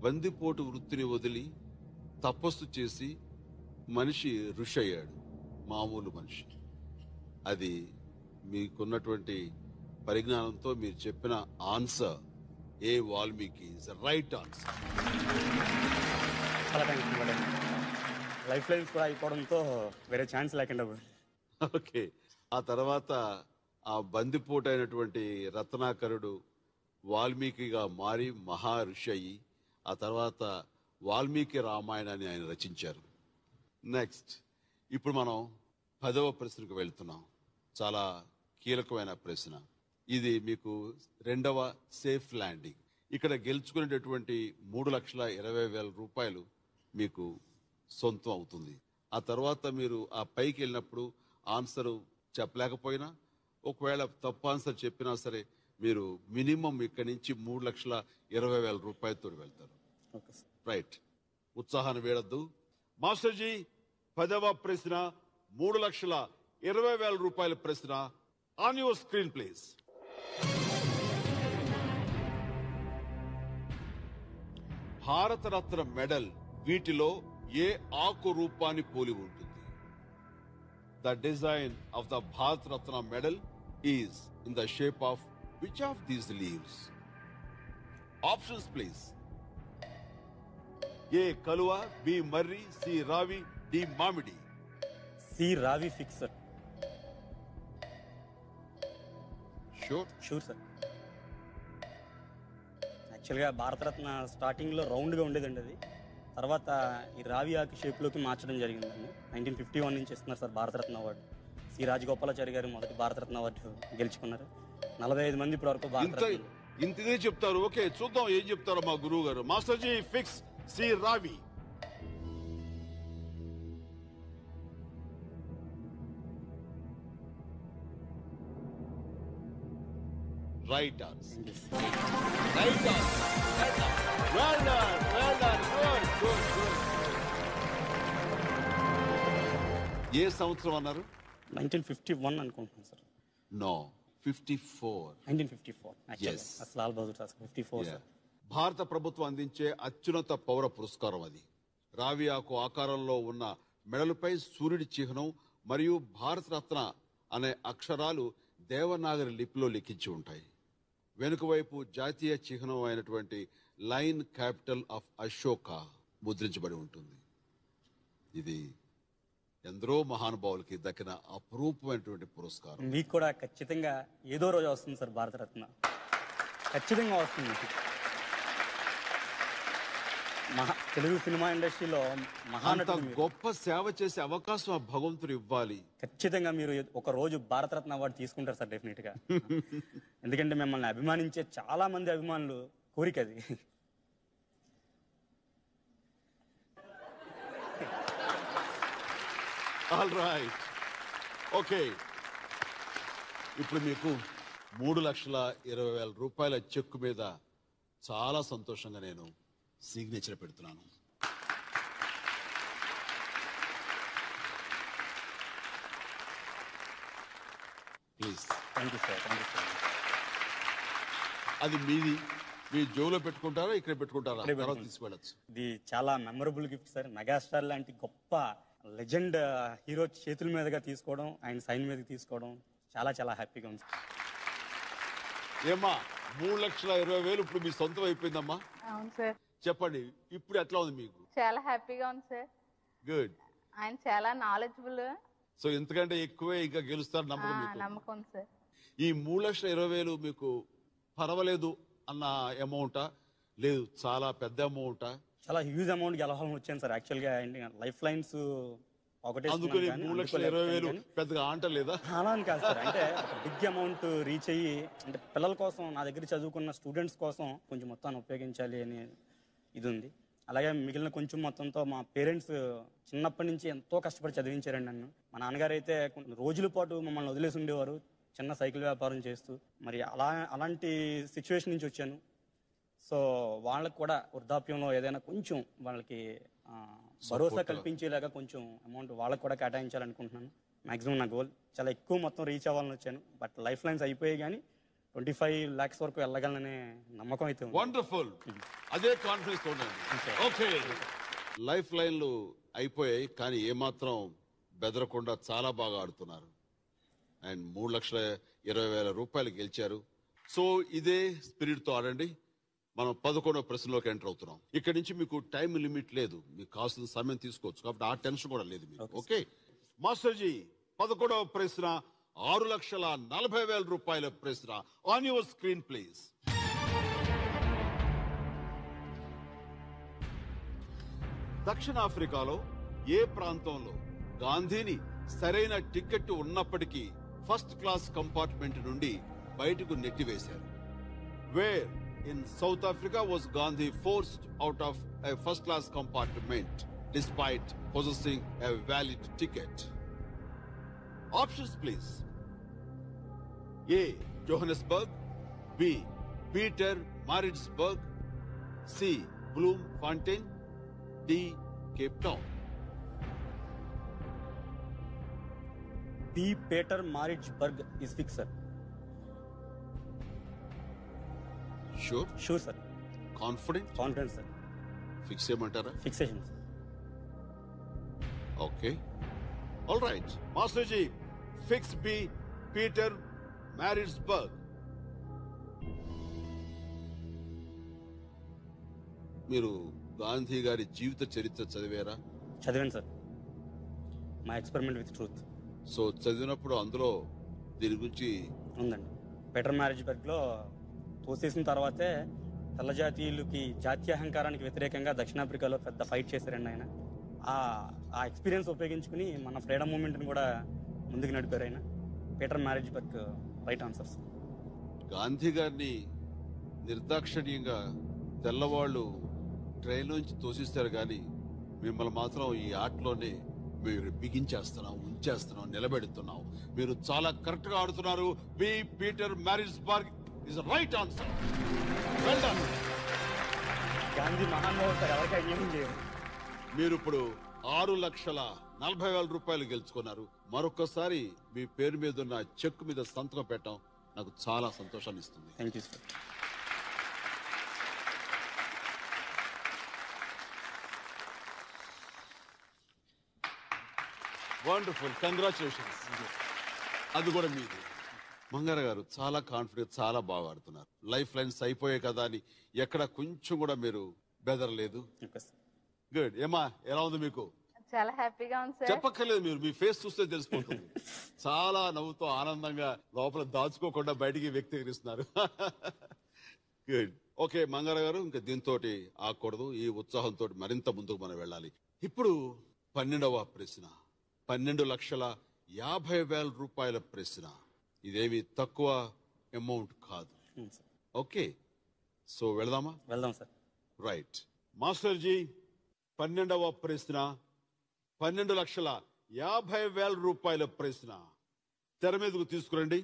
బందిపోటు వృత్తిని వదిలి తపస్సు చేసి మనిషి ఋషి అయ్యాడు, మామూలు మనిషి. అది మీకున్నటువంటి పరిజ్ఞానంతో మీరు చెప్పిన answer A Valmiki is right answer. చాలా థ్యాంక్స్. లైఫ్ లైన్స్ కూడా అయిపోవడంతో వేరే ఛాన్స్ లేకుండా. ఓకే, ఆ తర్వాత ఆ బందిపోటు అయినటువంటి రత్నాకరుడు వాల్మీకిగా మారి మహా ఋషి అయ్యి ఆ తర్వాత వాల్మీకి రామాయణాన్ని ఆయన రచించారు. నెక్స్ట్, ఇప్పుడు మనం 10వ ప్రశ్నకు వెళ్తున్నాం. చాలా కీలకమైన ప్రశ్న ఇది. మీకు 2వ సేఫ్ ల్యాండింగ్. ఇక్కడ గెలుచుకునేటటువంటి 3,20,000 రూపాయలు మీకు సొంతం అవుతుంది. ఆ తర్వాత మీరు ఆ పైకి వెళ్ళినప్పుడు ఆన్సర్ చెప్పలేకపోయినా, ఒకవేళ తప్పు ఆన్సర్ చెప్పినా సరే మీరు మినిమం ఇక్కడి నుంచి 3,20,000 రూపాయలతో వెళ్తారు. రైట్, ఉత్సాహాన్ని వేడద్దు. మాస్టర్ జీ, 10వ ప్రశ్న 3,20,000 రూపాయల ప్రశ్న. On your screen please. Bharat Ratna medal వీటిలో ఏ ఆకు రూపాన్ని పోలి ఉంటుంది? the design of the Bharat Ratna medal is in the shape of which of these leaves? Options, please. A. Kalua, B. Marri, C. Ravi, D. Mamidi. C Ravi fix sir. Sure. Sure sir. యాక్చువల్గా భారతరత్న స్టార్టింగ్లో రౌండ్గా ఉండేదండి అది. తర్వాత ఈ రావి ఆకు షేప్లోకి మార్చడం జరిగిందండి. 1951 నుంచి ఇస్తున్నారు sir Bharat Ratna award. C Rajagopalachari గారు మొదటి భారతరత్న అవార్డు గెలుచుకున్నారు. 45 మంది ఇప్పటి వరకు భారతరత్న. ఇంతదే చెప్తారు. ఓకే, చూద్దాం ఏం చెప్తారో మా గురువు గారు. Master ji fix C Ravi. Right answer. Right answer. Well done, well done. Good good good. ఏ సంవత్సరం అన్నారు? 1951 అనుకుంటున్నాను సార్. నో, 54. 1954 Yes. అసలు లాల్ బహదూర్ శాస్త్రి 54 సార్. భారత ప్రభుత్వం అందించే అత్యున్నత పౌర పురస్కారం అది. రావి ఆకు ఆకారంలో ఉన్న మెడలపై సూర్యుడి చిహ్నం మరియు భారత రత్న అనే అక్షరాలు దేవనాగరి లిపిలో లిఖించి ఉంటాయి. వెనుక వైపు జాతీయ చిహ్నం అయినటువంటి లైన్ క్యాపిటల్ ఆఫ్ అశోక ముద్రించబడి ఉంటుంది. ఇది ఎందరో మహానుభావులకి దక్కిన అపురూపమైనటువంటి పురస్కారం. మీకు కూడా ఖచ్చితంగా ఏదో రోజు వస్తుంది సార్ భారతరత్న. ఖచ్చితంగా వస్తుంది. తెలుగు సినిమా ఇండస్ట్రీలో అంత మహానటుడు మీరు. గొప్ప సేవ చేసే అవకాశం ఆ భగవంతుడు ఇవ్వాలి. ఖచ్చితంగా మీరు ఒక రోజు భారతరత్న అవార్డు తీసుకుంటారు సార్ డెఫినెట్ గా. ఎందుకంటే మిమ్మల్ని అభిమానించే చాలా మంది అభిమానులు కోరిక అది. All right. ఓకే, ఇప్పుడు మీకు 3,20,000 రూపాయల చెక్కు మీద చాలా సంతోషంగా నేను సిగ్నేచర్ పెడుతున్నాను. Please. Thank you sir. Thank you sir. అది మీది. మీ జోలో పెట్టుకుంటారా, ఇక్కడ పెట్టుకుంటారా? ఇక్కడే తర్వాత పెట్టుకుంటాం. తీసుకెళ్ళచ్చు. ఇది చాలా మెమరబుల్ గిఫ్ట్ సార్. మెగాస్టార్ లాంటి గొప్ప లెజెండ్ హీరో చేతుల మీదుగా తీసుకోవడం, ఆయన సైన్ మీదకి తీసుకోవడం చాలా చాలా హ్యాపీగా ఉంది. ఏమ్మా, 3,20,000 ఇప్పుడు మీ సొంతం అయిపోయిందమ్మా. అవును సార్. చెప్పండి, ఇప్పుడు ఎట్లా ఉంది మీకు? చాలా హ్యాపీగా ఉంది సార్. గుడ్. ఆయన చాలా నాలెడ్జబుల్. సో ఇంతకంటే ఎక్కువే ఇంకా గెలుస్తారు నమ్మకం మీకు? నమ్మకం ఉంది సార్. ఈ 3,20,000 మీకు పర్వాలేదు అన్న అమౌంటా, లేదు చాలా పెద్ద అమౌంటా? చాలా హ్యూజ్ అమౌంట్ గెలవాలని వచ్చాను సార్. యాక్చువల్గా లైఫ్ లైన్స్ ఒకటే అందుకని 3,20,000 పెద్దగా ఆంట లేదా? అలా అని కాదు సార్. అంటే ఒక బిగ్ అమౌంట్ రీచ్ అయ్యి, అంటే పిల్లల కోసం, నా దగ్గర చదువుకున్న స్టూడెంట్స్ కోసం కొంచెం మొత్తాన్ని ఉపయోగించాలి అని ఇది ఉంది. అలాగే మిగిలిన కొంచెం మొత్తంతో మా పేరెంట్స్ చిన్నప్పటి నుంచి ఎంతో కష్టపడి చదివించారండి నన్ను. మా నాన్నగారు అయితే కొన్ని రోజుల పాటు మమ్మల్ని వదిలేసి ఉండేవారు చిన్న సైకిల్ వ్యాపారం చేస్తూ. మరి అలాంటి సిచ్యువేషన్ నుంచి వచ్చాను. సో వాళ్ళకు కూడా వృద్ధాప్యంలో ఏదైనా కొంచెం వాళ్ళకి భరోసా కల్పించేలాగా కొంచెం అమౌంట్ వాళ్ళకు కూడా కేటాయించాలనుకుంటున్నాను. మాక్సిమం నా గోల్. చాలా ఎక్కువ మొత్తం రీచ్ అవ్వాలని వచ్చాను. బట్ లైఫ్ లైన్స్ అయిపోయాయి, కానీ 25 lakhs వరకు వెళ్ళగలననే నమ్మకం అయితే ఉంది. వండర్ఫుల్. అదే కాన్ఫిడెన్స్ ఉండండి. ఓకే, లైఫ్ లైన్లు అయిపోయాయి, కానీ ఏమాత్రం బెదరకుండా చాలా బాగా ఆడుతున్నారు. అండ్ 3,20,000 రూపాయలు గెలిచారు. సో ఇదే స్పిరిట్ తో ఆడండి. మనం 11వ ప్రశ్నలోకి ఎంటర్ అవుతున్నాం. ఇక్కడ నుంచి మీకు టైం లిమిట్ లేదు, మీకు కావాల్సిన సమయం తీసుకోవచ్చు, కాబట్టి ఆ టెన్షన్ కూడా లేదు మీకు. ఓకే మాస్టర్ జీ, 11వ ప్రశ్న 6,40,000 రూపాయల ప్రశ్న. On your screen please. దక్షిణాఫ్రికాలో ఏ ప్రాంతంలో గాంధీని సరైన టికెట్ ఉన్నప్పటికీ ఫస్ట్ క్లాస్ కంపార్ట్మెంట్ నుండి బయటకు నెట్టివేశారు? Where in South Africa was Gandhi forced out of a first class compartment despite possessing a valid ticket? Options please. A. Johannesburg, B. Peter Maritzburg, C. Bloemfontein, D. Cape Town. B. Peter Maritzburg is fixed, sir. Sure? Sure, sir. Confident? Confident, sir. Fix చేయమంటారా? Fixation, sir. Okay, all right మాస్టర్జీ, fix B Pietermaritzburg. మీరు గాంధీ గారి జీవిత చరిత్ర చదివారా? చదివాను sir, my experiment with truth. So చదివినప్పుడు అందులో దీని గురించి ఉందండి. పీటర్ మ్యారిట్స్బర్గ్లో తోసేసిన తర్వాతే తెల్ల జాతీయులకి జాతీయాహంకారానికి వ్యతిరేకంగా దక్షిణాఫ్రికాలో పెద్ద ఫైట్ చేశారండి ఆయన. ఆ ఎక్స్పీరియన్స్ ఉపయోగించుకుని మన ఫ్రీడమ్ మూవ్మెంట్ని కూడా ముందుకు నడిపారు ఆయన. Pietermaritzburg right answers. Gandhi గారిని నిర్దాక్షిణ్యంగా తెల్లవాళ్ళు ట్రైన్ నుంచి తోసిస్తారు కానీ మిమ్మల్ని మాత్రం ఈ ఆటలోనే మీరు బిగించేస్తున్నాం, ఉంచేస్తున్నాం, నిలబెడుతున్నాం. మీరు చాలా కరెక్ట్ గా ఆడుతున్నారు. B Pietermaritzburg is right answer. Well done. Gandhi మహానుభావుడు సార్, ఎవరికి అన్యాయం చేయరు. మీరు ఇప్పుడు 6,40,000 రూపాయలు గెలుచుకున్నారు. మరొకసారి మీ పేరు మీద ఉన్న చెక్ మీద సంతకం పెట్టడం నాకు చాలా సంతోషాన్ని ఇస్తుంది. Thank you sir. Wonderful, congratulations. అది కూడా మీది. మంగార గారు చాలా కాన్ఫిడెంట్, చాలా బాగా ఆడుతున్నారు. లైఫ్ లైన్స్ అయిపోయాయి కదా అని ఎక్కడ కొంచెం కూడా మీరు బెదరలేదు. గుడ్. ఏమా, ఎలా ఉంది మీకు? చాలా హ్యాపీగా ఉంది సార్. చెప్పక్కర్లేదు, మీరు మీ ఫేస్ చూస్తే తెలిసిపోతుంది. చాలా నవ్వుతో ఆనందంగా లోపల దాచుకోకుండా బయటికి వ్యక్తీకరిస్తున్నారు. గుడ్. ఓకే మంగార గారు, ఇంకా దీంతో ఆకూడదు. ఈ ఉత్సాహంతో మరింత ముందుకు మనం వెళ్ళాలి. ఇప్పుడు 12వ ప్రశ్న, 12,50,000 రూపాయల ప్రశ్న. ఇదేమి తక్కువ అమౌంట్ కాదు. ఓకే, సో వెళదామా? వెళ్దాం సార్. రైట్ మాస్టర్ జీ, 12వ ప్రశ్న, 12,50,000 రూపాయల ప్రశ్న తెర మీదకు తీసుకురండి.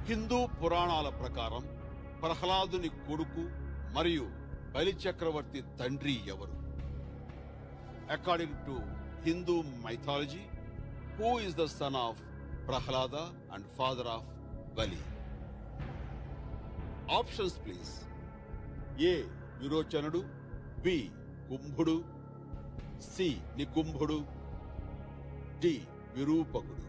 హిందూ పురాణాల ప్రకారం ప్రహ్లాదుని కొడుకు మరియు బలి చక్రవర్తి తండ్రి ఎవరు? According to Hindu mythology, who is the son of Prahlada and father of Bali? Options please. A విరోచనుడు, బి కుంభుడు, సి నికుంభుడు, డి విరూపకుడు.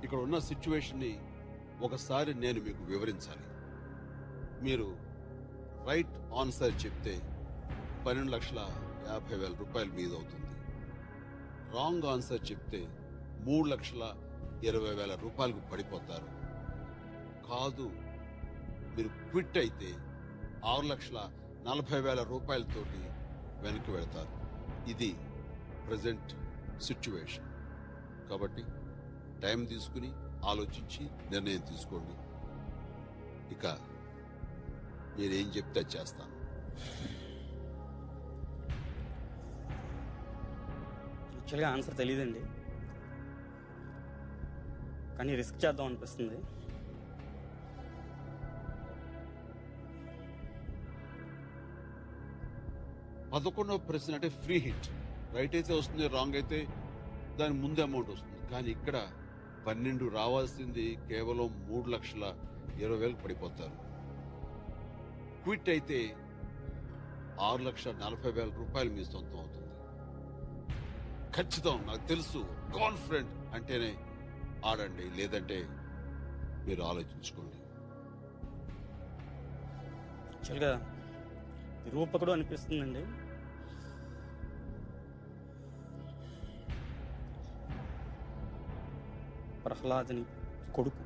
ఇక్కడ ఉన్న సిచ్యువేషన్ ని ఒకసారి నేను మీకు వివరించాలి. మీరు రైట్ ఆన్సర్ చెప్తే 12,50,000 రూపాయలు మీద అవుతుంది. రాంగ్ ఆన్సర్ చెప్తే 3,20,000 రూపాయలకు పడిపోతారు. కాదు, మీరు క్విట్ అయితే 6,40,000 రూపాయలతోటి వెనక్కి వెళతారు. ఇది ప్రజెంట్ సిచ్యువేషన్. కాబట్టి టైం తీసుకుని ఆలోచించి నిర్ణయం తీసుకోండి. ఇక మీరేం చెప్తే చేస్తాను. యాక్చువల్గా ఆన్సర్ తెలియదండి, కానీ రిస్క్ చేద్దాం అనిపిస్తుంది. పదకొండవ ప్రశ్న అంటే ఫ్రీ హిట్. రైట్ అయితే వస్తుంది, రాంగ్ అయితే దాని ముందు అమౌంట్ వస్తుంది. కానీ ఇక్కడ 12 రావాల్సింది కేవలం 3,20,000 పడిపోతారు. క్విట్ అయితే 6,40,000 రూపాయలు మీ సొంతం అవుతుంది. ఖచ్చితం, నాకు తెలుసు, కాన్ఫిడెంట్ అంటేనే ఆడండి, లేదంటే మీరు ఆలోచించుకోండి. యాక్చువల్గా విరూపకుడు అనిపిస్తుందండి. ప్రహ్లాదుని కొడుకు.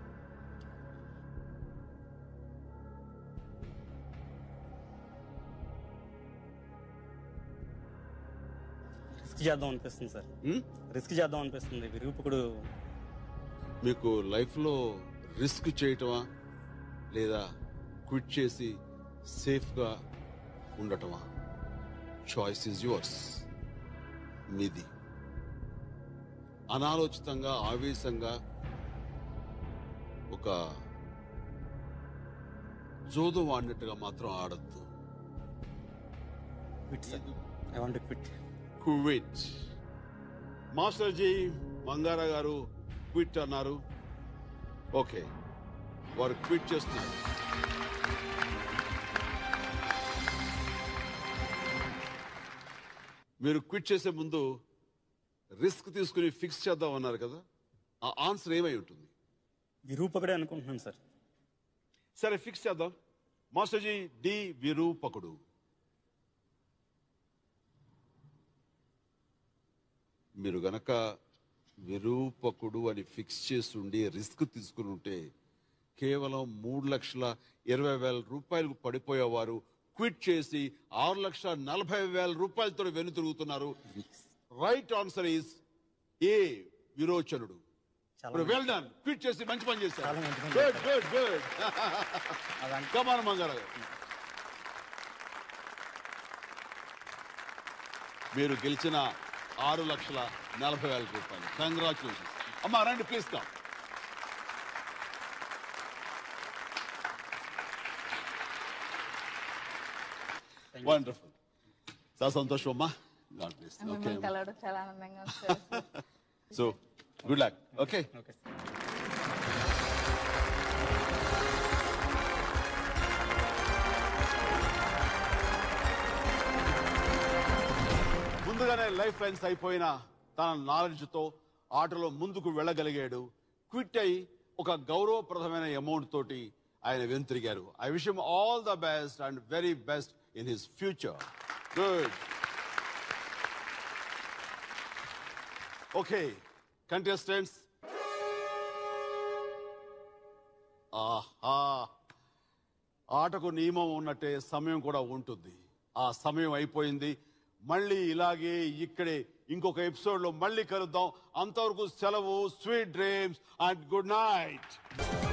రిస్క్ చేద్దాం అనిపిస్తుంది సార్. రిస్క్ చేద్దాం అనిపిస్తుంది. విరూపకుడు. మీకు లైఫ్ లో రిస్క్ చేయటమా లేదా క్విట్ చేసి సేఫ్ గా ఉండటమా? Choice is yours. మీది. అనాలోచితంగా ఆవేశంగా ఒక జోదం ఆడినట్టుగా మాత్రం ఆడద్దు. Quit sir, I want to quit. Quit. Master ji Mangara గారు క్విట్ అన్నారు. ఓకే, వారు క్విట్ చేస్తున్నారు. మీరు క్విట్ చేసే ముందు రిస్క్ తీసుకుని ఫిక్స్ చేద్దాం అన్నారు కదా, ఆ ఆన్సర్ ఏమై ఉంటుంది? విరూపకుడే అనుకుంటున్నాను సార్. సరే, ఫిక్స్ చేద్దాం. మాస్టర్ జీ, డి విరూపకుడు. మీరు గనక విరూపకుడు అని ఫిక్స్ చేస్తుండి రిస్క్ తీసుకుని ఉంటే కేవలం 3,20,000 రూపాయలకు పడిపోయేవారు క్విట్ చేసి 6,40,000 రూపాయలతో వెనుతిరుగుతున్నారు. రైట్ ఆన్సర్ ఈస్ ఏ, విరోచనుడు. వెల్ డన్, క్విట్ చేసి మంచి పని చేశారు. చాలా మంచి పని గుడ్ గుడ్ గుడ్. అదంతా- కమాన్ మంగారావు. మీరు గెలిచిన 6,40,000 రూపాయలు. కంగ్రాచులేషన్స్. అమ్మా రండి, ప్లీజ్ కమ్. వండర్ఫుల్. చాలా సంతోషం అమ్మా. God bless. ఓకే, మిమ్మల్ని కలవడం చాలా ఆనందంగా ఉంది sir. So good luck. Okay, okay sir. ముందుగానే లైఫ్ లైన్స్ అయిపోయిన తన నాలెడ్జ్ తో ఆటలో ముందుకు వెళ్ళగలిగాడు. క్విట్ అయి ఒక గౌరవప్రదమైన అమౌంట్ తోటి ఆయన వెనుతిరిగారు. I wish him all the best and very best in his future. Good. Okay contestants, ఆహా, ఆటకు నియమం ఉన్నట్టే సమయం కూడా ఉంటుంది. ఆ సమయం అయిపోయింది. మళ్ళీ ఇలాగే ఇక్కడే ఇంకొక ఎపిసోడ్ లో మళ్ళీ కలుద్దాం. అంతవరకు సెలవు. Sweet dreams and good night.